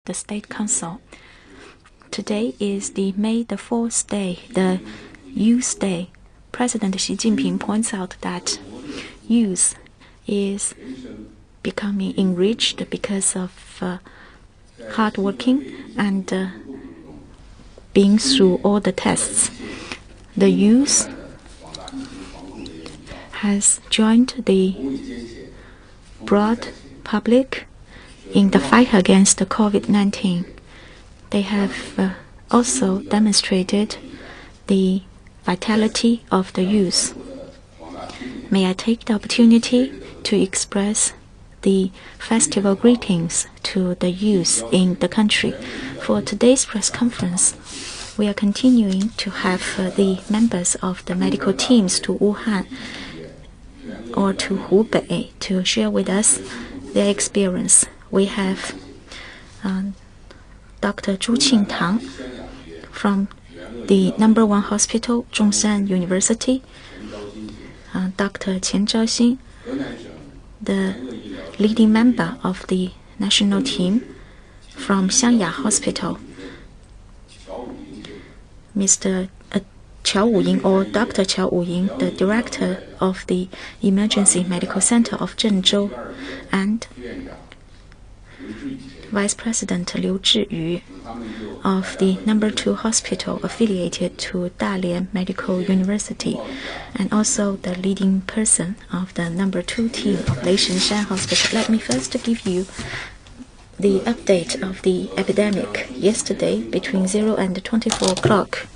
the State Council. Today is the May the 4th day, the Youth Day. President Xi Jinping points out that youth is becoming enriched because of hard working and being through all the tests. The youth has joined the broad public in the fight against COVID-19. They have also demonstrated the vitality of the youth. May I take the opportunity to express the festival greetings to the youth in the country. For today's press conference, we are continuing to have the members of the medical teams to Wuhan or to Hubei to share with us their experience. We have Dr. Zhu Qingtang from the #1 hospital, Zhongshan University, Dr. Qian Zhaoxin, the leading member of the national team from Xiangya Hospital, Mr. Qiao Wuying or Dr. Qiao Wuying, the director of the Emergency Medical Center of Zhengzhou, and Vice President Liu Zhiyu of the #2 hospital affiliated to Dalian Medical University, and also the leading person of the #2 team of Leishanshan Hospital. Let me first give you the update of the epidemic. Yesterday, between 0 and 24 o'clock,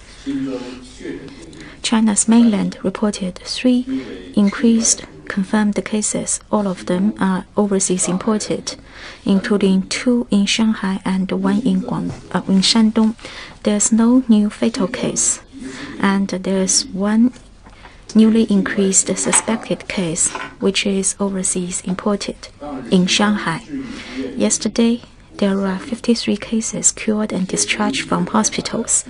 China's mainland reported 3 increased confirmed cases. All of them are overseas imported, including 2 in Shanghai and 1 in Shandong. There's no new fatal case, and there's 1 newly increased suspected case, which is overseas imported in Shanghai. Yesterday, there were 53 cases cured and discharged from hospitals,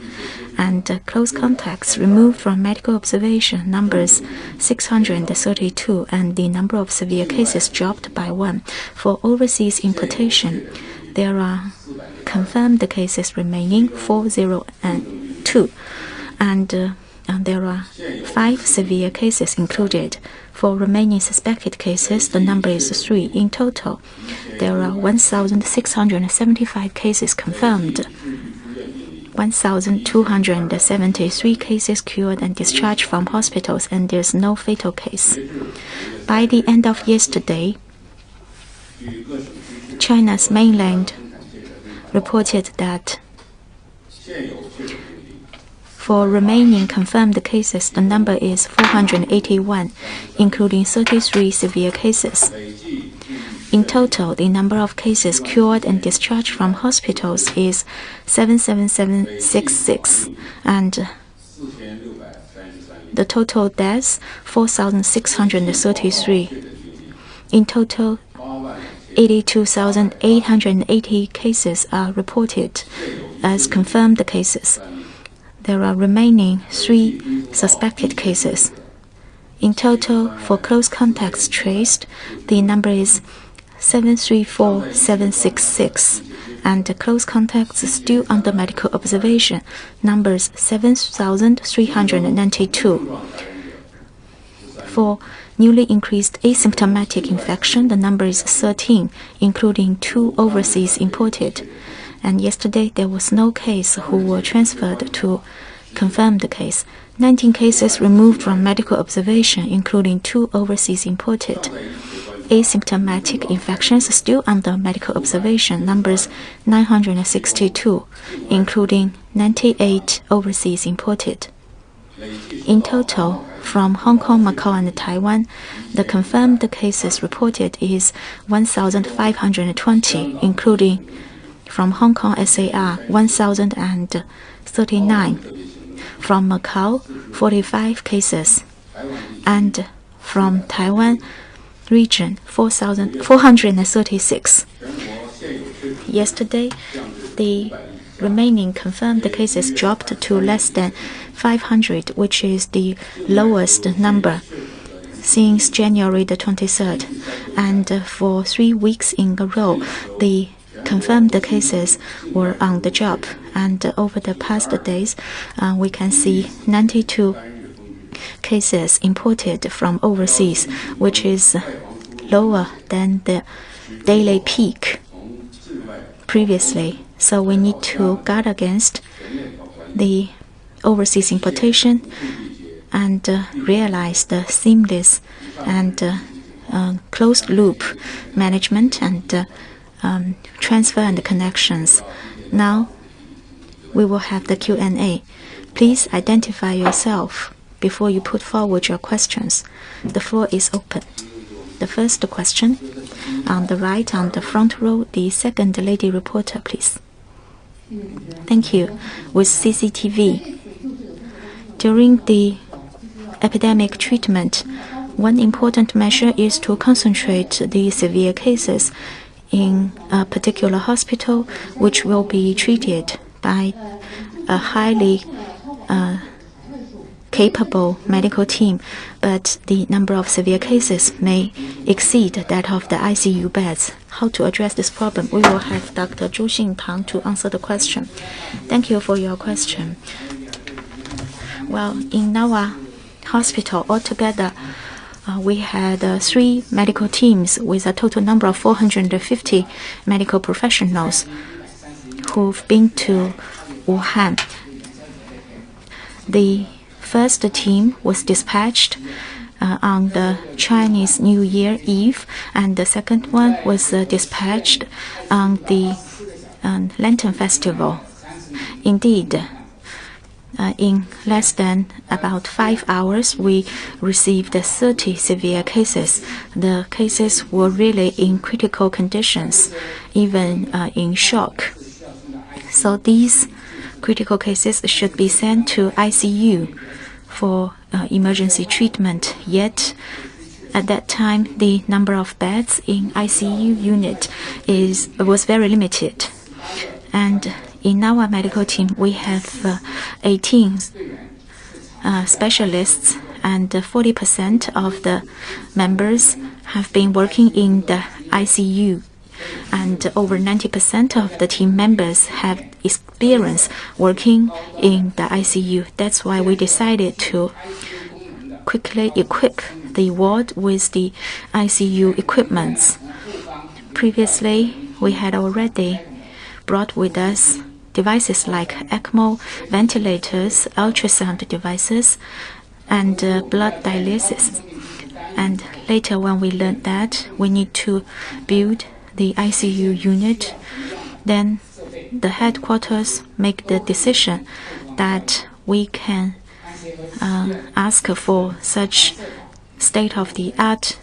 and close contacts removed from medical observation numbers 632, and the number of severe cases dropped by 1. For overseas importation, there are confirmed cases remaining 402, and there are 5 severe cases included. For remaining suspected cases, the number is 3. In total, there are 1,675 cases confirmed, 1,273 cases cured and discharged from hospitals, and there's no fatal case. By the end of yesterday, China's mainland reported that for remaining confirmed cases, the number is 481, including 33 severe cases. In total, the number of cases cured and discharged from hospitals is 77766, and the total deaths 4,633. In total, 82,880 cases are reported as confirmed cases. There are remaining 3 suspected cases. In total, for close contacts traced, the number is 734,766, and the close contacts still under medical observation numbers 7,392. For newly increased asymptomatic infection, the number is 13, including 2 overseas imported. And yesterday, there was no case who were transferred to confirmed case. 19 cases removed from medical observation, including 2 overseas imported. Asymptomatic infections still under medical observation, numbers 962, including 98 overseas imported. In total, from Hong Kong, Macau, and Taiwan, the confirmed cases reported is 1,520, including from Hong Kong SAR 1,039, from Macau 45 cases, and from Taiwan region 436. Yesterday, the remaining confirmed cases dropped to less than 500, which is the lowest number since January the 23rd. And for 3 weeks in a row, the confirmed cases were on the job. And over the past days, we can see 92 cases imported from overseas, which is lower than the daily peak previously. So we need to guard against the overseas importation and realize the seamless and closed loop management and transfer and connections. Now we will have the Q&A. Please identify yourself before you put forward your questions. The floor is open. The first question on the right, on the front row, the second lady reporter, please. Thank you. With CCTV. During the epidemic treatment, one important measure is to concentrate the severe cases in a particular hospital, which will be treated by a highly capable medical team, but the number of severe cases may exceed that of the ICU beds. How to address this problem? We will have Dr. Zhu Xintang to answer the question. Thank you for your question. Well, in our hospital altogether, we had 3 medical teams with a total number of 450 medical professionals who've been to Wuhan. The first team was dispatched on the Chinese New Year Eve, and the second one was dispatched on the Lantern Festival. Indeed, in less than about 5 hours, we received 30 severe cases. The cases were really in critical conditions, even in shock. So these critical cases should be sent to ICU for emergency treatment. Yet, at that time, the number of beds in ICU unit was very limited. And in our medical team, we have 18 specialists, and 40% of the members have been working in the ICU. And over 90% of the team members have experience working in the ICU. That's why we decided to quickly equip the ward with the ICU equipments. Previously, we had already brought with us devices like ECMO, ventilators, ultrasound devices, and blood dialysis. And later, when we learned that we need to build the ICU unit, then the headquarters make the decision that we can ask for such state-of-the-art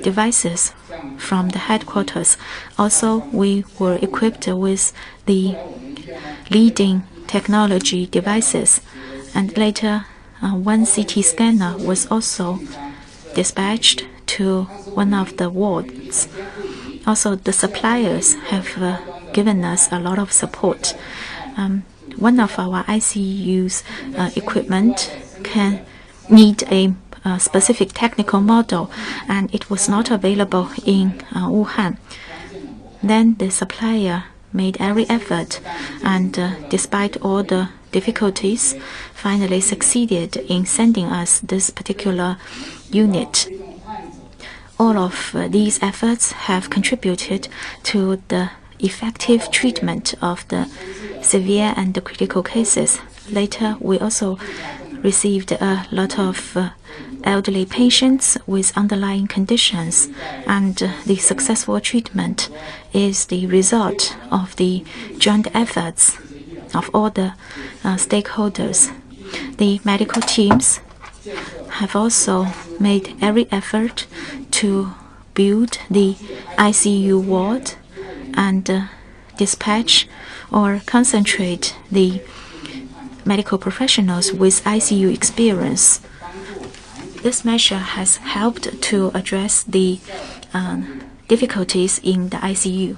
devices from the headquarters. Also, we were equipped with the leading technology devices, and later one CT scanner was also dispatched to one of the wards. Also, the suppliers have given us a lot of support. One of our ICU's equipment can need a specific technical model, and it was not available in Wuhan. Then the supplier made every effort, and despite all the difficulties, finally succeeded in sending us this particular unit. All of these efforts have contributed to the effective treatment of the severe and the critical cases. Later, we also received a lot of elderly patients with underlying conditions, and the successful treatment is the result of the joint efforts of all the stakeholders. The medical teams have also made every effort to build the ICU ward and dispatch or concentrate the medical professionals with ICU experience. This measure has helped to address the difficulties in the ICU.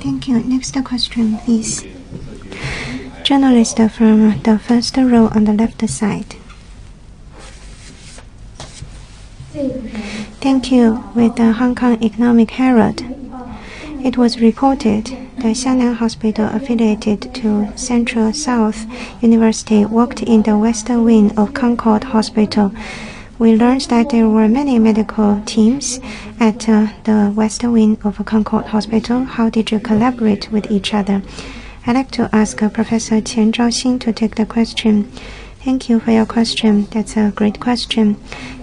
Thank you. Next question, please. Journalist from the first row on the left side. Thank you. With the Hong Kong Economic Herald. It was reported that Xiamen Hospital affiliated to Central South University worked in the western wing of Concord Hospital. We learned that there were many medical teams at the western wing of Concord Hospital. How did you collaborate with each other? I'd like to ask Professor Qian Zhaoxin to take the question. Thank you for your question. That's a great question.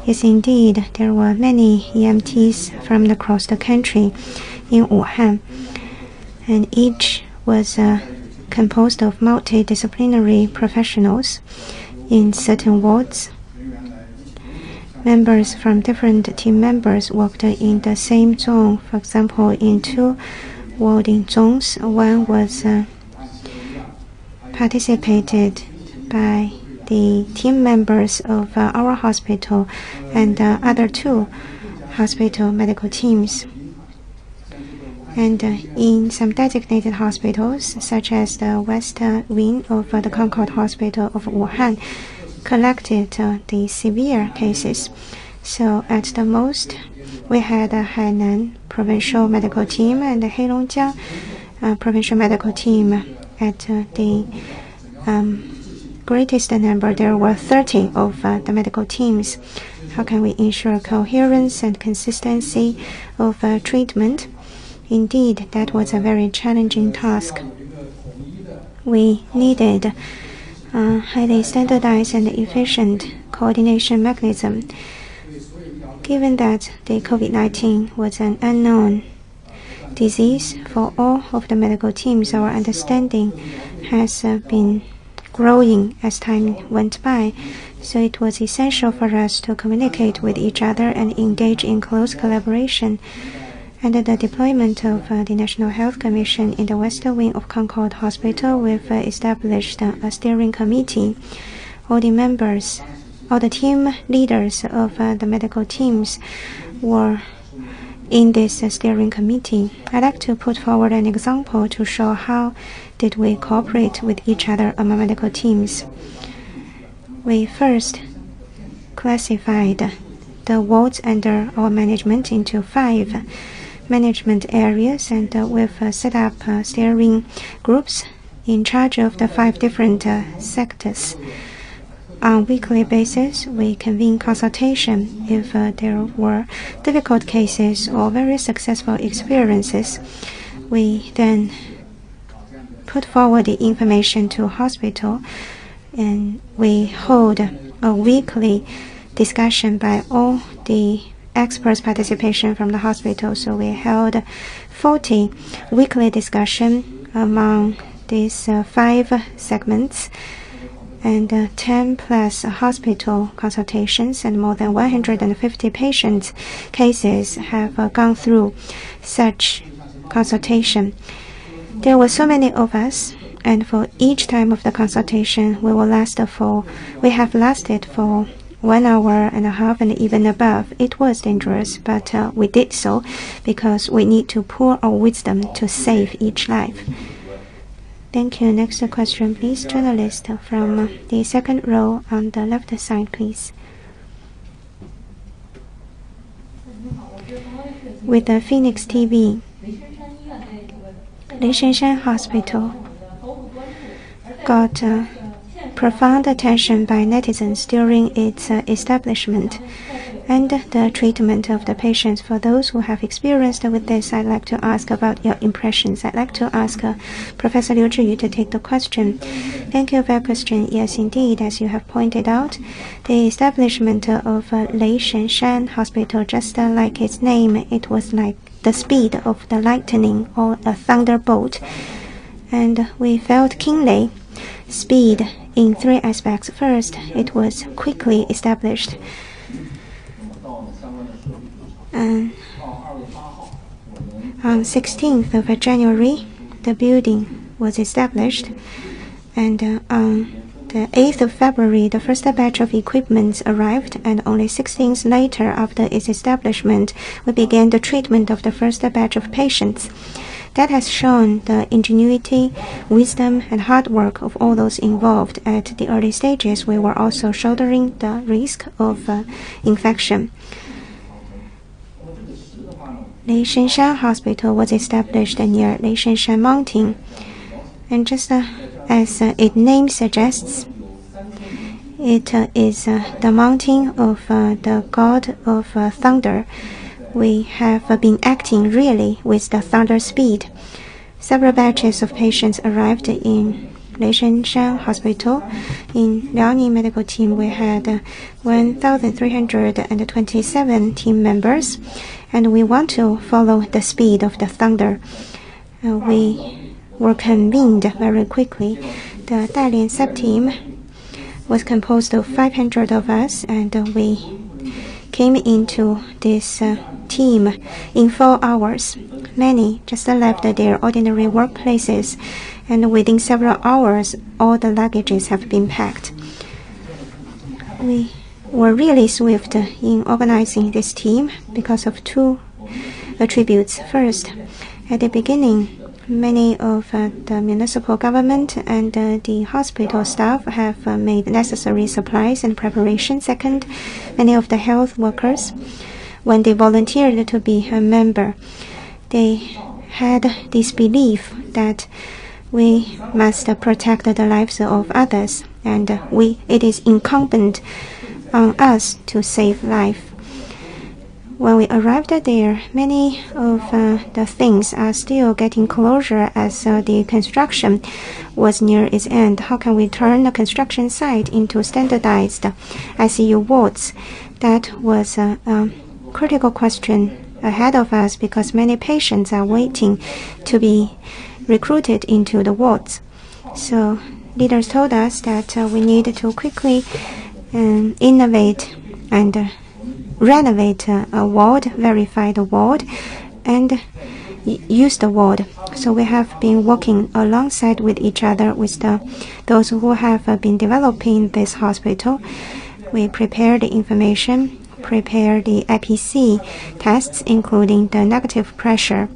Yes, indeed, there were many EMTs from across the country in Wuhan, and each was composed of multidisciplinary professionals in certain wards. Members from different team members worked in the same zone. For example, in 2 warding zones, one was participated by the team members of our hospital and other 2 hospital medical teams. And in some designated hospitals, such as the West Wing of the Concord Hospital of Wuhan, collected the severe cases. So at the most, we had a Hainan Provincial Medical Team and the Heilongjiang Provincial Medical Team. At the greatest number, there were 30 of the medical teams. How can we ensure coherence and consistency of treatment? Indeed, that was a very challenging task. We needed a highly standardized and efficient coordination mechanism. Given that the COVID-19 was an unknown disease for all of the medical teams, our understanding has been growing as time went by. So it was essential for us to communicate with each other and engage in close collaboration. Under the deployment of the National Health Commission in the Western Wing of Concord Hospital, we've established a steering committee. All the team leaders of the medical teams were in this steering committee. I'd like to put forward an example to show how did we cooperate with each other among medical teams. We first classified the wards under our management into 5 management areas, and we've set up steering groups in charge of the 5 different sectors. On a weekly basis, we convene consultation if there were difficult cases or very successful experiences. We then put forward the information to hospital, and we hold a weekly discussion by all the experts' participation from the hospital. So we held 40 weekly discussion among these 5 segments, and 10 plus hospital consultations, and more than 150 patient cases have gone through such consultation. There were so many of us, and for each time of the consultation, we have lasted for 1 hour and a half and even above. It was dangerous, but we did so because we need to pour our wisdom to save each life. Thank you. Next question, please. Journalist from the 2nd row on the left side, please. With the Phoenix TV, Leishanshan Hospital got profound attention by netizens during its establishment and the treatment of the patients. For those who have experienced with this, I'd like to ask about your impressions. I'd like to ask Professor Liu Zhiyu to take the question. Thank you for your question. Yes, indeed, as you have pointed out, the establishment of Leishanshan Hospital, just like its name, it was like the speed of the lightning or a thunderbolt. And we felt keenly speed in 3 aspects. First, it was quickly established. On 16th of January, the building was established, and on the 8th of February, the first batch of equipment arrived, and only 6 days later after its establishment, we began the treatment of the first batch of patients. That has shown the ingenuity, wisdom, and hard work of all those involved. At the early stages, we were also shouldering the risk of infection. Leishanshan Hospital was established near Leishanshan Mountain. And just as its name suggests, it is the mountain of the god of thunder. We have been acting really with the thunder speed. Several batches of patients arrived in Leishanshan Hospital. In Liaoning medical team, we had 1,327 team members, and we want to follow the speed of the thunder. We were convened very quickly. The Dalian sub-team was composed of 500 of us, and we came into this team in 4 hours. Many just left their ordinary workplaces, and within several hours, all the luggages have been packed. We were really swift in organizing this team because of 2 attributes. First, at the beginning, many of the municipal government and the hospital staff have made necessary supplies and preparation. Second, many of the health workers, when they volunteered to be a member, they had this belief that we must protect the lives of others, and it is incumbent on us to save life. When we arrived there, many of the things are still getting closure as the construction was near its end. How can we turn the construction site into standardized ICU wards? That was a critical question ahead of us because many patients are waiting to be recruited into the wards. So leaders told us that we need to quickly innovate and renovate a ward, verify the ward, and use the ward. So we have been working alongside with each other with those who have been developing this hospital. We prepare the information, prepare the IPC tests, including the negative pressure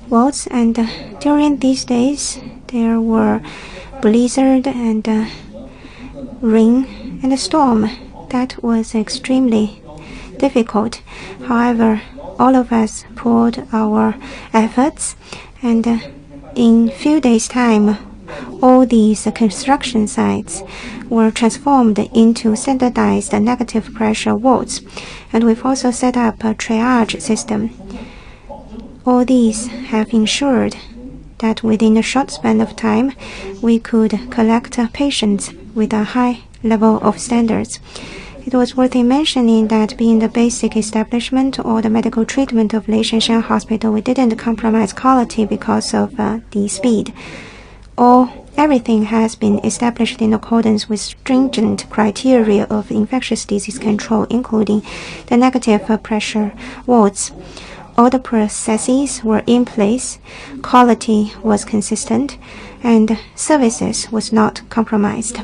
wards. And during these days, there were blizzard and rain and a storm. That was extremely difficult. However, all of us poured our efforts, and in few days' time, all these construction sites were transformed into standardized negative pressure wards, and we've also set up a triage system. All these have ensured that within a short span of time, we could collect patients with a high level of standards. It was worth mentioning that being the basic establishment or the medical treatment of Leishanshan Hospital, we didn't compromise quality because of the speed. Everything has been established in accordance with stringent criteria of infectious disease control, including the negative pressure wards. All the processes were in place, quality was consistent, and services was not compromised.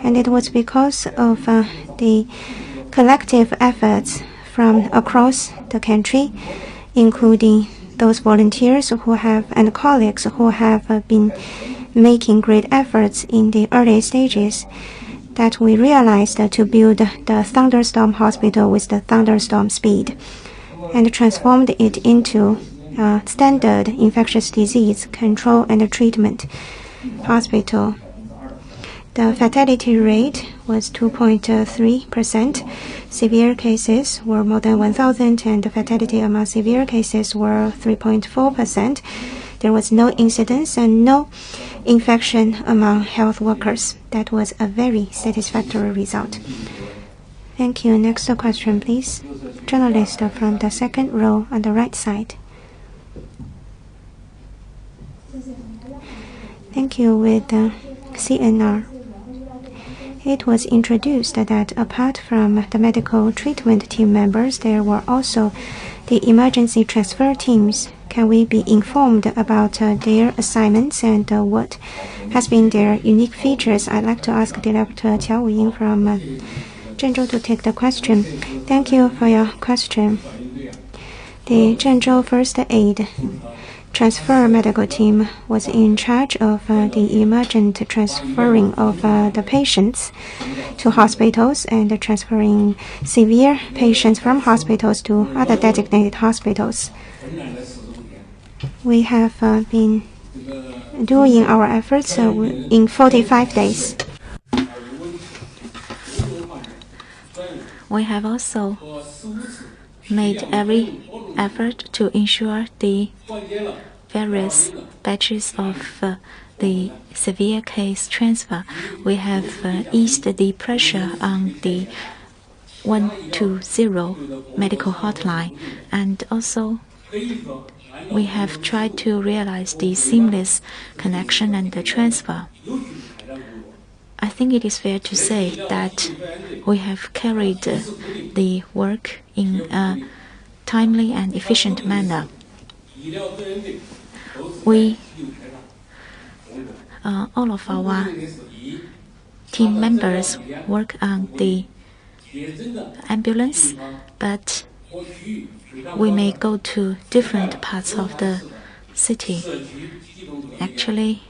And it was because of the collective efforts from across the country, including those volunteers who have and colleagues who have been making great efforts in the early stages, that we realized to build the Thunderstorm Hospital with the Thunderstorm speed and transformed it into a standard infectious disease control and treatment hospital. The fatality rate was 2.3%. Severe cases were more than 1,000, and the fatality among severe cases were 3.4%. There was no incidence and no infection among health workers. That was a very satisfactory result. Thank you. Next question, please. Journalist from the second row on the right side. Thank you. With CNR. It was introduced that apart from the medical treatment team members, there were also the emergency transfer teams. Can we be informed about their assignments and what has been their unique features? I'd like to ask Director Qiao Wuying from Zhengzhou to take the question. Thank you for your question. The Zhengzhou First Aid Transfer Medical Team was in charge of the emergent transferring of the patients to hospitals and transferring severe patients from hospitals to other designated hospitals. We have been doing our efforts in 45 days. We have also made every effort to ensure the various batches of the severe case transfer. We have eased the pressure on the 120 medical hotline, and also we have tried to realize the seamless connection and the transfer. I think it is fair to say that we have carried the work in a timely and efficient manner. All of our team members work on the ambulance, but we may go to different parts of the city. Actually,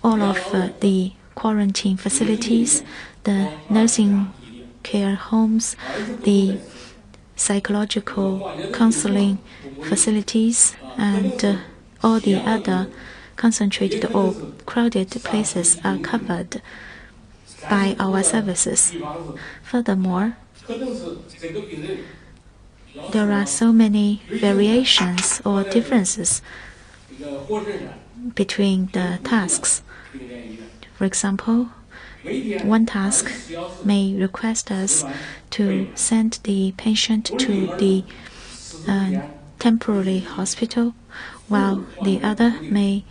all of the quarantine facilities, the nursing care homes, the psychological counseling facilities, and all the other concentrated or crowded places are covered by our services. Furthermore, there are so many variations or differences between the tasks. For example, one task may request us to send the patient to the temporary hospital, while the other may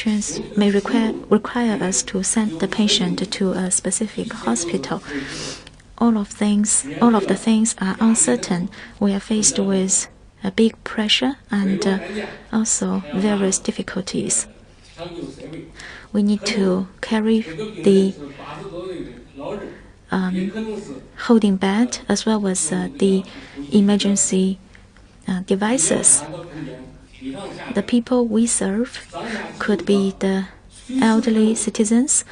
require us to send the patient to a specific hospital. All of the things are uncertain. We are faced with a big pressure and also various difficulties. We need to carry the holding bed as well as the emergency devices. The people we serve could be the elderly citizens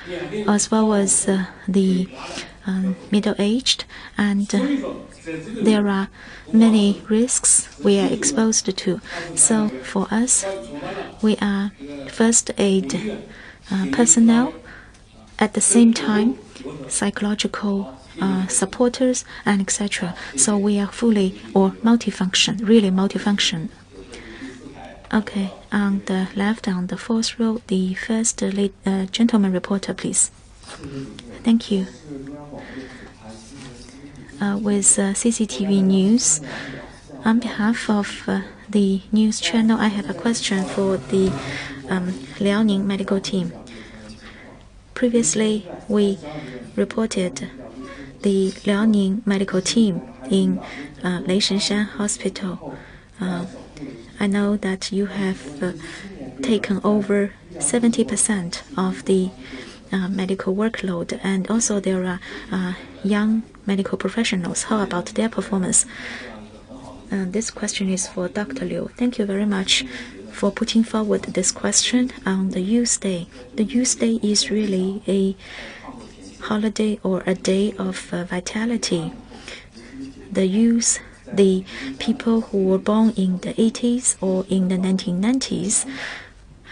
as well as the middle-aged, and there are many risks we are exposed to. So for us, we are first aid personnel, at the same time psychological supporters, and etc. So we are fully or multifunction, really multifunction. Okay, on the left, on the fourth row, the first gentleman reporter, please. Thank you. With CCTV News, on behalf of the news channel, I have a question for the Liaoning medical team. Previously, we reported the Liaoning medical team in Leishenshan Hospital. I know that you have taken over 70% of the medical workload, and also there are young medical professionals. How about their performance? This question is for Dr. Liu. Thank you very much for putting forward this question on the Youth Day. The Youth Day is really a holiday or a day of vitality. The youth, the people who were born in the 80s or in the 1990s,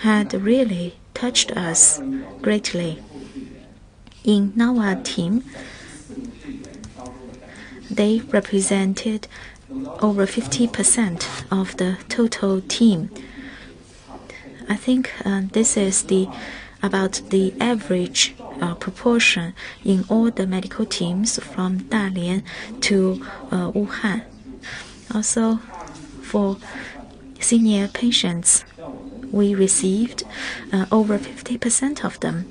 had really touched us greatly. In our team, they represented over 50% of the total team. I think this is about the average proportion in all the medical teams from Dalian to Wuhan. Also, for senior patients, we received over 50% of them.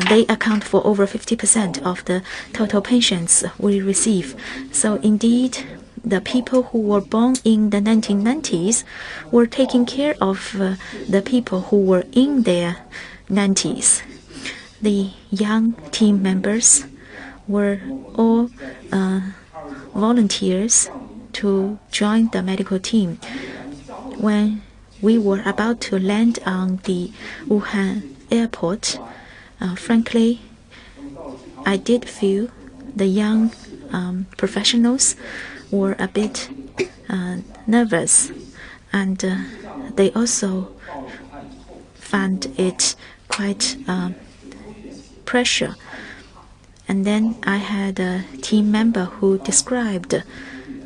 They account for over 50% of the total patients we receive. So indeed, the people who were born in the 1990s were taking care of the people who were in their 90s. The young team members were all volunteers to join the medical team. When we were about to land on the Wuhan airport, frankly, I did feel the young professionals were a bit nervous, and they also found it quite pressure. And then I had a team member who described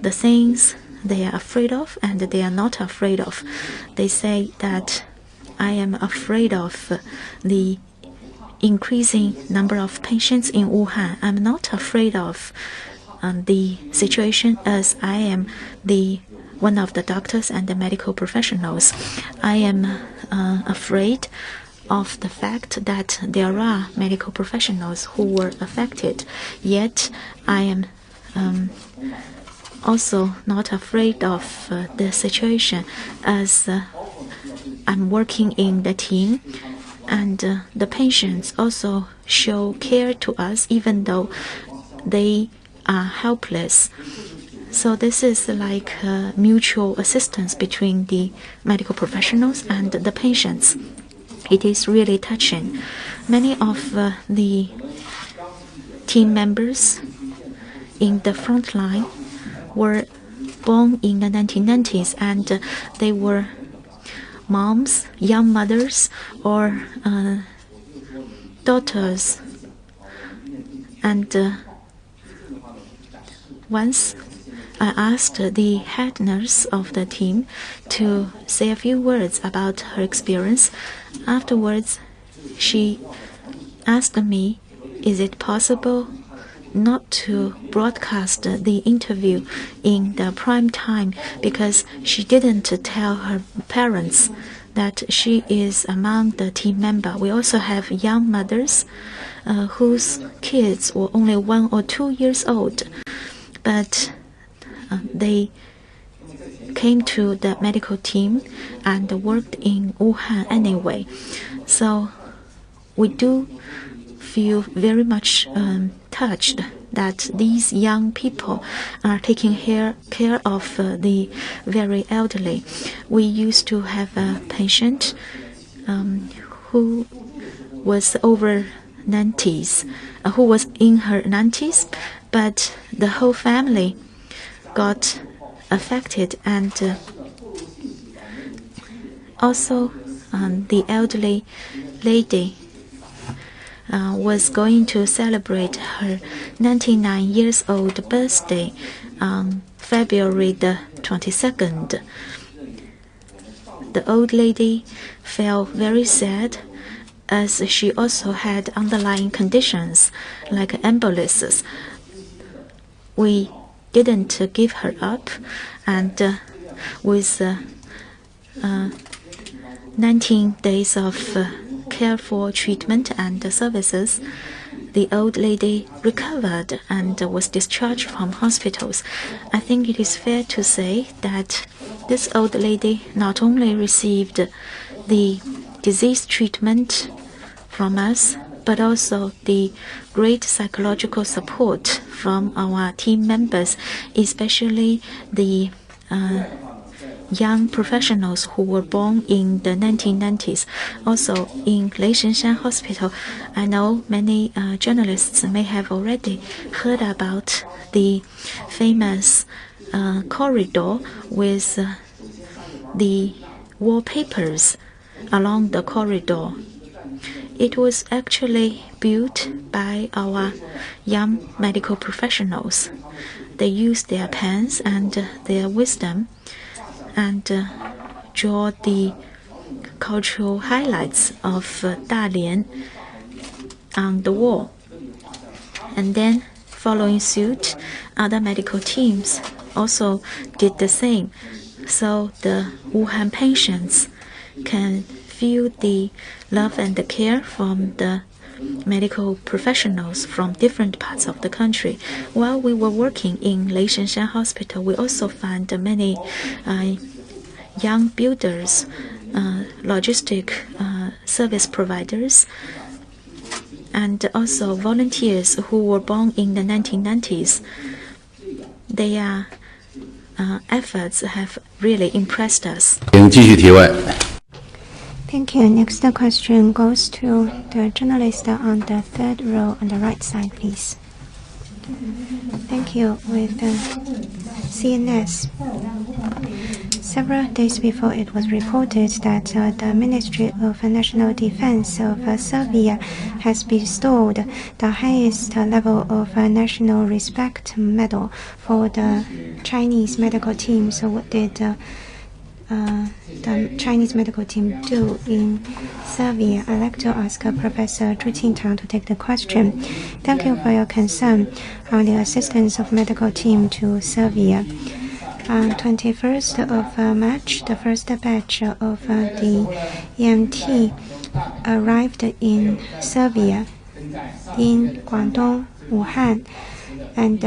the things they are afraid of and they are not afraid of. They say that I am afraid of the increasing number of patients in Wuhan. I'm not afraid of the situation, as I am one of the doctors and the medical professionals. I am afraid of the fact that there are medical professionals who were affected. Yet I am also not afraid of the situation, as I'm working in the team, and the patients also show care to us even though they are helpless. So this is like mutual assistance between the medical professionals and the patients. It is really touching. Many of the team members in the front line were born in the 1990s, and they were moms, young mothers, or daughters. And once I asked the head nurse of the team to say a few words about her experience. Afterwards, she asked me, is it possible not to broadcast the interview in the prime time, because she didn't tell her parents that she is among the team member. We also have young mothers whose kids were only 1 or 2 years old, but they came to the medical team and worked in Wuhan anyway. So we do feel very much touched that these young people are taking care of the very elderly. We used to have a patient who was over 90s, who was in her 90s, but the whole family got affected, and also the elderly lady was going to celebrate her 99 years old birthday on February the 22nd. The old lady felt very sad, as she also had underlying conditions like embolism. We didn't give her up, and with 19 days of careful treatment and services, the old lady recovered and was discharged from hospitals. I think it is fair to say that this old lady not only received the disease treatment from us, but also the great psychological support from our team members, especially the young professionals who were born in the 1990s. Also in Leishenshan Hospital, I know many journalists may have already heard about the famous corridor with the wallpapers along the corridor. It was actually built by our young medical professionals. They used their pens and their wisdom and draw the cultural highlights of Dalian on the wall. And then, following suit, other medical teams also did the same, so the Wuhan patients can feel the love and the care from the medical professionals from different parts of the country. While we were working in Leishenshan Hospital, we also found many young builders, logistic service providers, and also volunteers who were born in the 1990s. their efforts have really impressed us. 请继续提问。 Thank you. Next question goes to the journalist on the third row on the right side, please. Thank you. With CNS. Several days before, it was reported that the Ministry of National Defense of Serbia has bestowed the highest level of National Respect Medal for the Chinese medical team. So what did the Chinese medical team do in Serbia? I'd like to ask Professor Zhu Qingtang to take the question. Thank you for your concern on the assistance of medical team to Serbia. On 21st of March, the first batch of the EMT arrived in Serbia, in Guangdong, Wuhan, and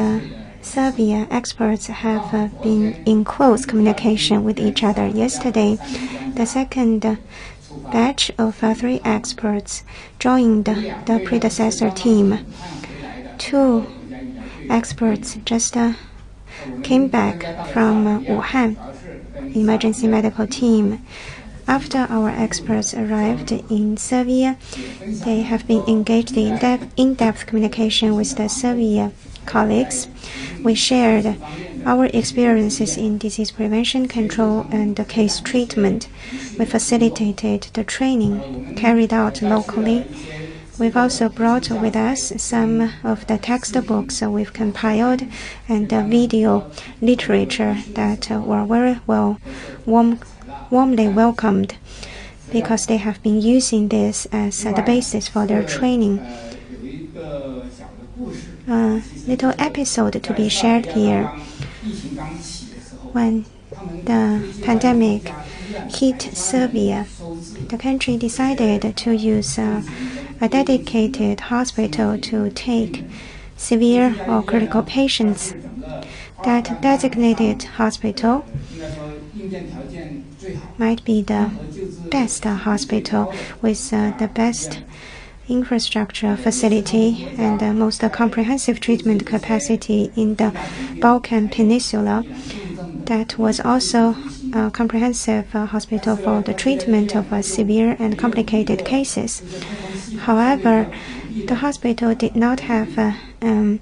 Serbia experts have been in close communication with each other. Yesterday, the second batch of 3 experts joined the predecessor team. 2 experts just came back from Wuhan emergency medical team. After our experts arrived in Serbia, they have been engaged in in-depth communication with the Serbia colleagues. We shared our experiences in disease prevention, control, and case treatment. We facilitated the training carried out locally. We've also brought with us some of the textbooks we've compiled and video literature that were very warmly welcomed because they have been using this as the basis for their training. A little episode to be shared here. When the pandemic hit Serbia, the country decided to use a dedicated hospital to take severe or critical patients. That designated hospital might be the best hospital with the best infrastructure facility and the most comprehensive treatment capacity in the Balkan Peninsula. That was also a comprehensive hospital for the treatment of severe and complicated cases. However, the hospital did not have an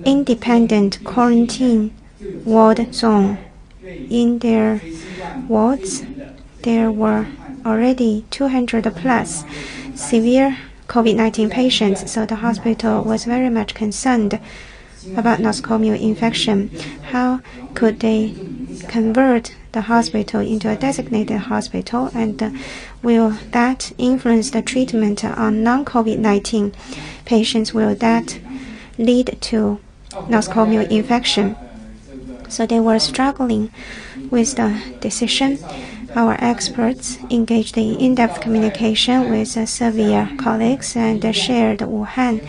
independent quarantine ward zone. In their wards, there were already 200 plus severe COVID-19 patients, so the hospital was very much concerned about nosocomial infection. How could they convert the hospital into a designated hospital, and will that influence the treatment on non-COVID-19 patients? Will that lead to nosocomial infection? So they were struggling with the decision. Our experts engaged in in-depth communication with Serbia colleagues and shared Wuhan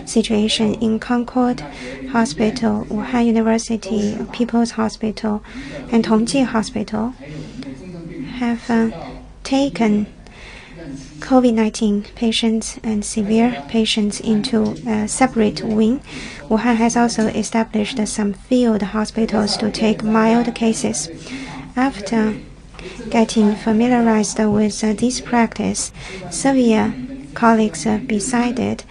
situation in Concord Hospital, Wuhan University People's Hospital, and Tongji Hospital have taken COVID-19 patients and severe patients into a separate wing. Wuhan has also established some field hospitals to take mild cases. After getting familiarized with this practice, Serbia colleagues decided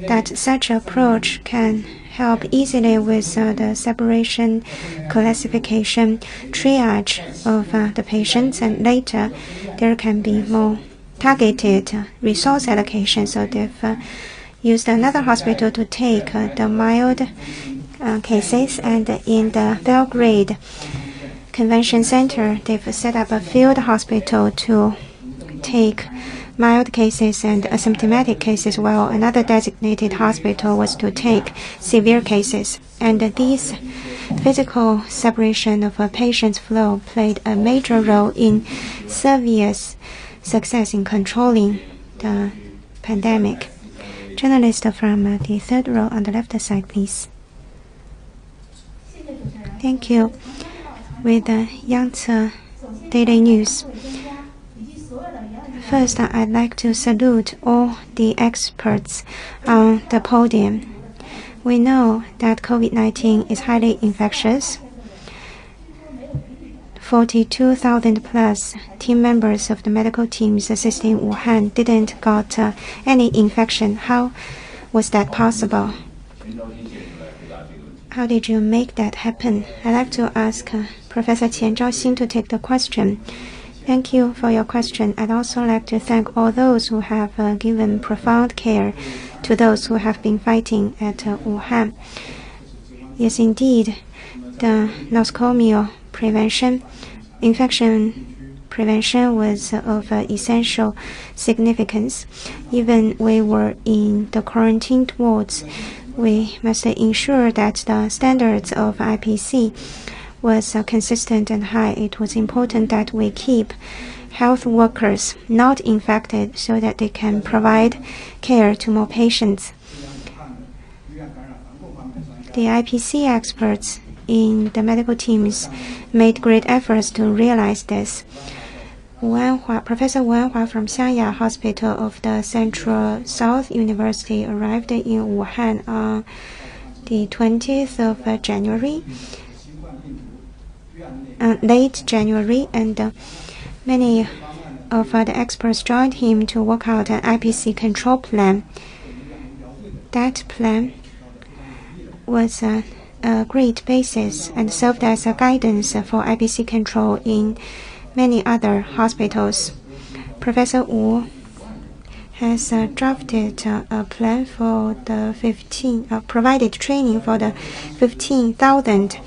that such approach can help easily with the separation, classification, triage of the patients, and later there can be more targeted resource allocation. So they've used another hospital to take the mild cases, and in the Belgrade Convention Center, they've set up a field hospital to take mild cases and asymptomatic cases, while another designated hospital was to take severe cases. And this physical separation of a patient's flow played a major role in Serbia's success in controlling the pandemic. Journalist from the third row on the left side, please. Thank you. With Yangtze Daily News. First, I'd like to salute all the experts on the podium. We know that COVID-19 is highly infectious. 42,000 plus team members of the medical teams assisting Wuhan didn't got any infection. How was that possible? How did you make that happen? I'd like to ask Professor Qian Zhaoxin to take the question. Thank you for your question. I'd also like to thank all those who have given profound care to those who have been fighting at Wuhan. Yes, indeed, the nosocomial infection prevention was of essential significance. Even we were in the quarantined wards, we must ensure that the standards of IPC was consistent and high. It was important that we keep health workers not infected so that they can provide care to more patients. The IPC experts in the medical teams made great efforts to realize this. Professor Wu Anhua from Xiangya Hospital of the Central South University arrived in Wuhan on the 20th of January, late January, and many of the experts joined him to work out an IPC control plan. That plan was a great basis and served as a guidance for IPC control in many other hospitals. Professor Wu has drafted a plan for the provided training for the 15,000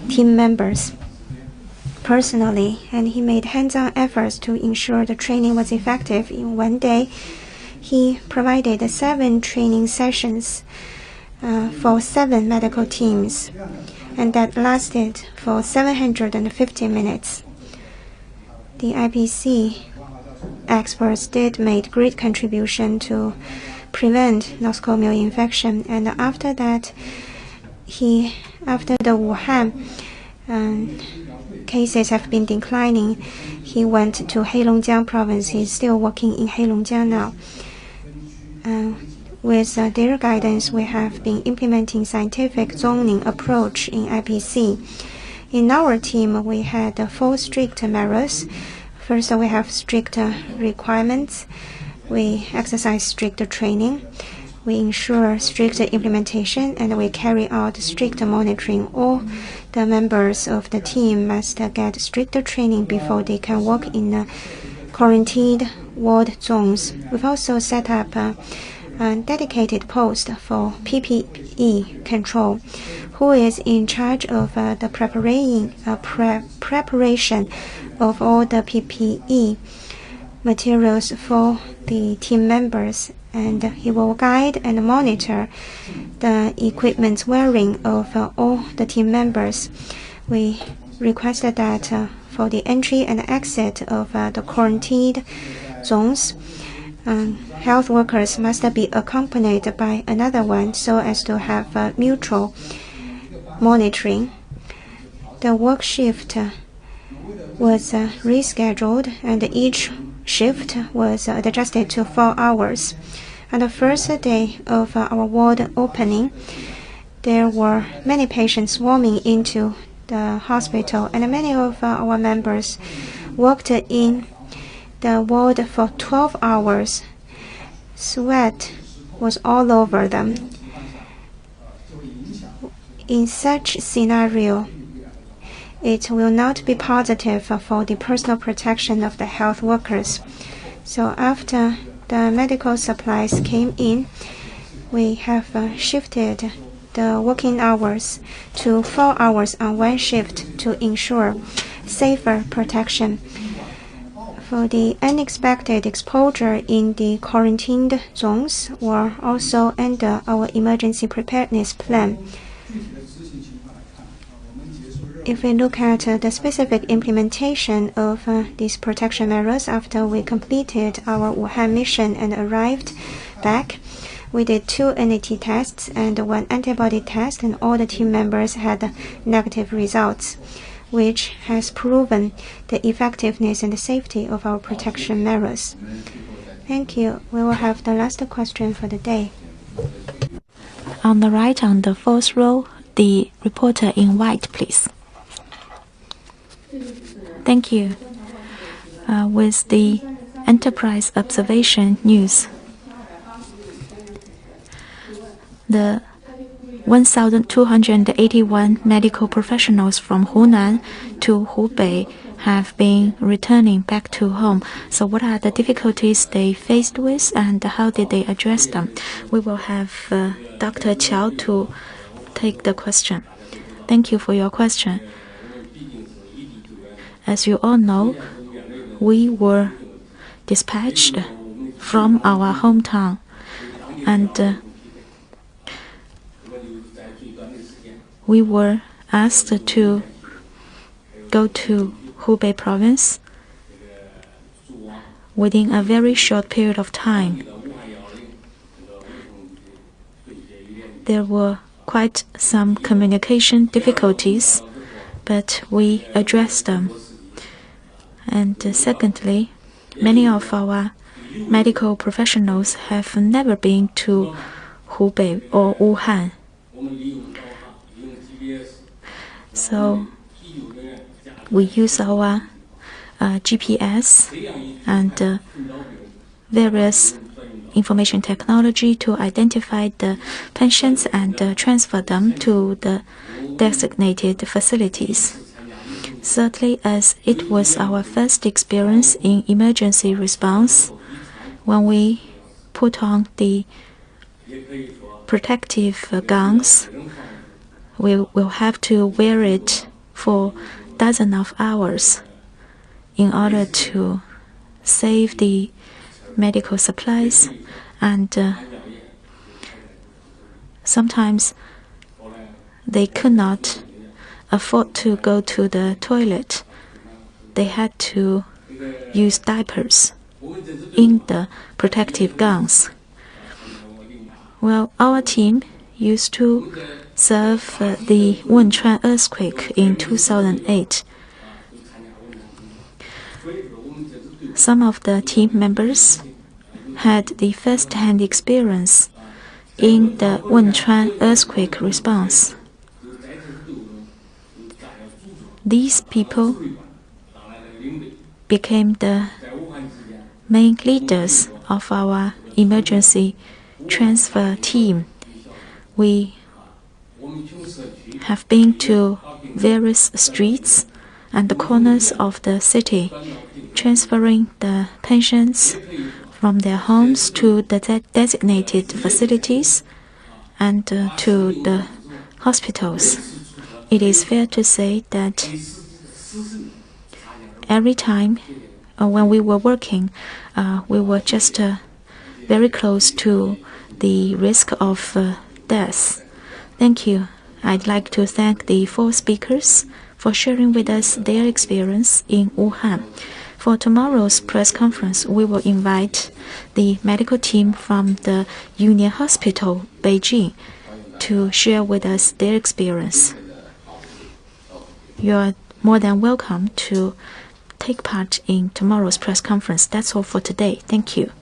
team members personally, and he made hands-on efforts to ensure the training was effective. In one day, he provided 7 training sessions for 7 medical teams, and that lasted for 750 minutes. The IPC experts did make great contribution to prevent nosocomial infection, and after that, after the Wuhan cases have been declining, he went to Heilongjiang province. He's still working in Heilongjiang now. With their guidance, we have been implementing scientific zoning approach in IPC. In our team, we had 4 strict measures. First, we have strict requirements. We exercise strict training. We ensure strict implementation, and we carry out strict monitoring. All the members of the team must get strict training before they can work in quarantined ward zones. We've also set up a dedicated post for PPE control, who is in charge of the preparation of all the PPE materials for the team members, and he will guide and monitor the equipment wearing of all the team members. We requested that for the entry and exit of the quarantined zones, health workers must be accompanied by another one so as to have mutual monitoring. The work shift was rescheduled, and each shift was adjusted to 4 hours. On the first day of our ward opening, there were many patients swarming into the hospital, and many of our members worked in the ward for 12 hours. Sweat was all over them. In such scenario, it will not be positive for the personal protection of the health workers. So after the medical supplies came in, we have shifted the working hours to 4 hours on one shift to ensure safer protection. For the unexpected exposure in the quarantined zones were also under our emergency preparedness plan. If we look at the specific implementation of these protection measures after we completed our Wuhan mission and arrived back, we did 2 NAT tests and 1 antibody test, and all the team members had negative results, which has proven the effectiveness and the safety of our protection measures. Thank you. We will have the last question for the day. On the right, on the fourth row, the reporter in white, please. Thank you. With the Enterprise Observation News, the 1,281 medical professionals from Hunan to Hubei have been returning back to home. So what are the difficulties they faced with and how did they address them? We will have Dr. Qiao to take the question. Thank you for your question. As you all know, we were dispatched from our hometown and we were asked to go to Hubei province within a very short period of time. There were quite some communication difficulties, but we addressed them. And secondly, many of our medical professionals have never been to Hubei or Wuhan. So we use our GPS and various information technology to identify the patients and transfer them to the designated facilities. Thirdly, as it was our first experience in emergency response, when we put on the protective gowns, we will have to wear it for dozens of hours in order to save the medical supplies, and sometimes they could not afford to go to the toilet. They had to use diapers in the protective gowns. Well, our team used to serve the Wenchuan earthquake in 2008. Some of the team members had the first-hand experience in the Wenchuan earthquake response. These people became the main leaders of our emergency transfer team. We have been to various streets and the corners of the city, transferring the patients from their homes to the designated facilities and to the hospitals. It is fair to say that every time when we were working, we were just very close to the risk of death. Thank you. I'd like to thank the 4 speakers for sharing with us their experience in Wuhan. For tomorrow's press conference, we will invite the medical team from the Union Hospital, Beijing, to share with us their experience. You are more than welcome to take part in tomorrow's press conference. That's all for today. Thank you.